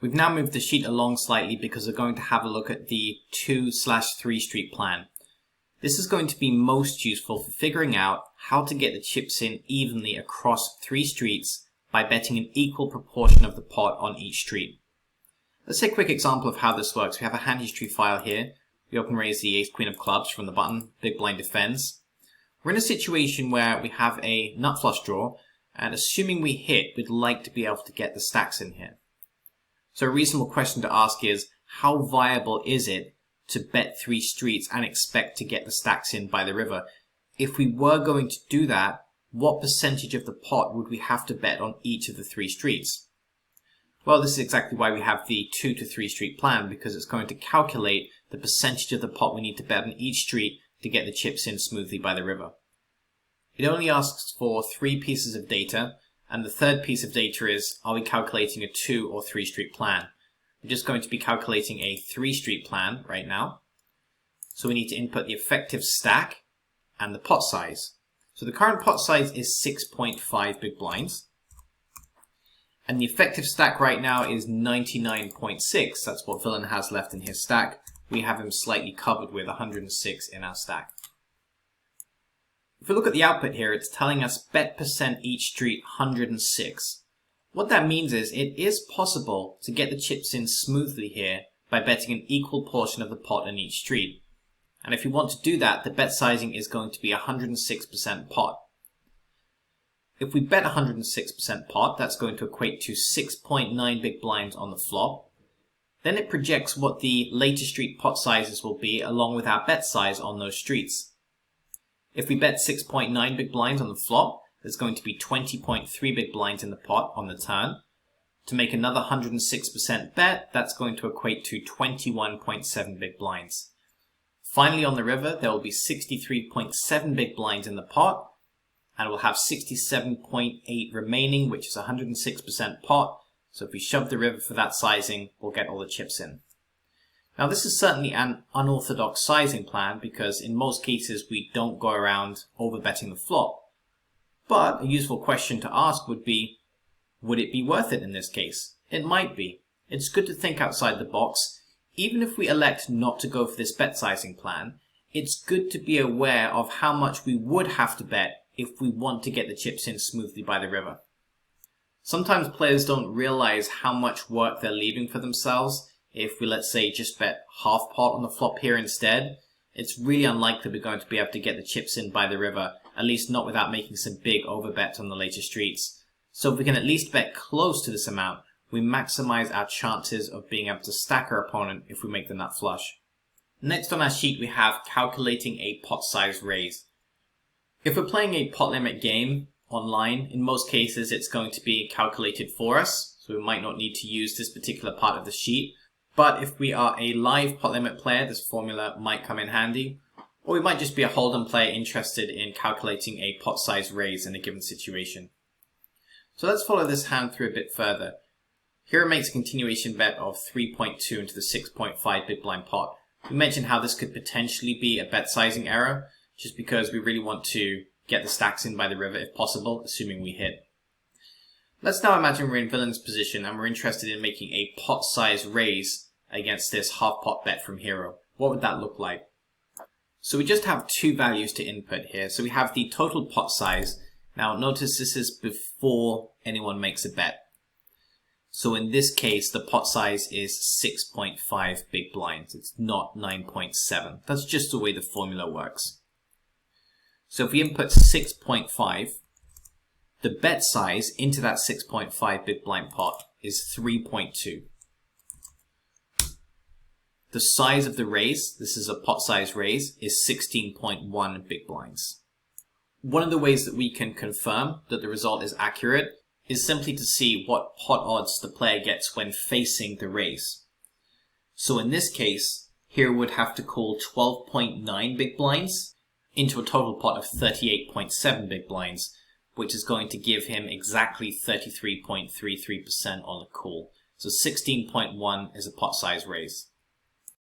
We've now moved the sheet along slightly because we're going to have a look at the 2/3 street plan. This is going to be most useful for figuring out how to get the chips in evenly across 3 streets by betting an equal proportion of the pot on each street. Let's take a quick example of how this works. We have a hand history file here. We open raise the ace queen of clubs from the button, big blind defends. We're in a situation where we have a nut flush draw, and assuming we hit, we'd like to be able to get the stacks in here. So a reasonable question to ask is, how viable is it to bet 3 streets and expect to get the stacks in by the river? If we were going to do that, what percentage of the pot would we have to bet on each of the 3 streets? Well, this is exactly why we have the 2 to 3 street plan, because it's going to calculate the percentage of the pot we need to bet on each street to get the chips in smoothly by the river. It only asks for 3 pieces of data, and the third piece of data is, are we calculating a 2 or 3 street plan? We're just going to be calculating a 3 street plan right now. So we need to input the effective stack and the pot size. So the current pot size is 6.5 big blinds. And the effective stack right now is 99.6. That's what Villain has left in his stack. We have him slightly covered with 106 in our stack. If we look at the output here, it's telling us bet percent each street 106. What that means is it is possible to get the chips in smoothly here by betting an equal portion of the pot in each street. And if you want to do that, the bet sizing is going to be 106% pot. If we bet 106% pot, that's going to equate to 6.9 big blinds on the flop. Then it projects what the later street pot sizes will be along with our bet size on those streets. If we bet 6.9 big blinds on the flop, there's going to be 20.3 big blinds in the pot on the turn. To make another 106% bet, that's going to equate to 21.7 big blinds. Finally, on the river, there will be 63.7 big blinds in the pot, and we'll have 67.8 remaining, which is 106% pot. So if we shove the river for that sizing, we'll get all the chips in. Now this is certainly an unorthodox sizing plan because in most cases we don't go around overbetting the flop. But a useful question to ask would be, would it be worth it in this case? It might be. It's good to think outside the box. Even if we elect not to go for this bet sizing plan, it's good to be aware of how much we would have to bet if we want to get the chips in smoothly by the river. Sometimes players don't realize how much work they're leaving for themselves. If we, let's say, just bet half pot on the flop here instead, it's really unlikely we're going to be able to get the chips in by the river, at least not without making some big overbets on the later streets. So if we can at least bet close to this amount, we maximize our chances of being able to stack our opponent if we make the nut flush. Next on our sheet we have calculating a pot size raise. If we're playing a pot limit game online, in most cases it's going to be calculated for us, so we might not need to use this particular part of the sheet. But if we are a live pot limit player, this formula might come in handy. Or we might just be a hold'em player interested in calculating a pot size raise in a given situation. So let's follow this hand through a bit further. Here it makes a continuation bet of 3.2 into the 6.5 big blind pot. We mentioned how this could potentially be a bet sizing error, just because we really want to get the stacks in by the river if possible, assuming we hit. Let's now imagine we're in Villain's position and we're interested in making a pot size raise against this half pot bet from Hero. What would that look like? So we just have 2 values to input here. So we have the total pot size. Now notice this is before anyone makes a bet. So in this case, the pot size is 6.5 big blinds. It's not 9.7. That's just the way the formula works. So if we input 6.5, the bet size into that 6.5 big blind pot is 3.2. The size of the raise, this is a pot size raise, is 16.1 big blinds. One of the ways that we can confirm that the result is accurate is simply to see what pot odds the player gets when facing the raise. So in this case, here would have to call 12.9 big blinds into a total pot of 38.7 big blinds, which is going to give him exactly 33.33% on the call. So 16.1 is a pot size raise.